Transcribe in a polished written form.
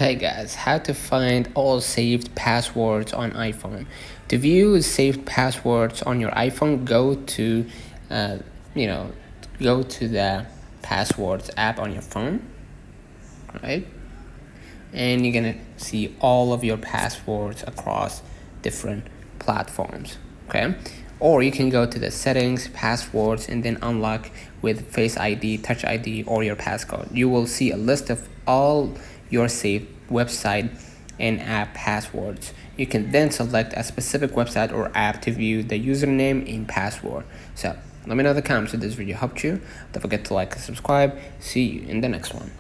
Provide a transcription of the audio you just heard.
Hey guys, how to find all saved passwords on iPhone. To view saved passwords on your iPhone, go to the passwords app on your phone, right? And you're gonna see all of your passwords across different platforms, okay? Or you can go to the settings, passwords, and then unlock with Face ID, Touch ID, or your passcode. You will see a list of all your saved website and app passwords. You can then select a specific website or app to view the username and password. So let me know in the comments if this video helped you. Don't forget to like and subscribe. See you in the next one.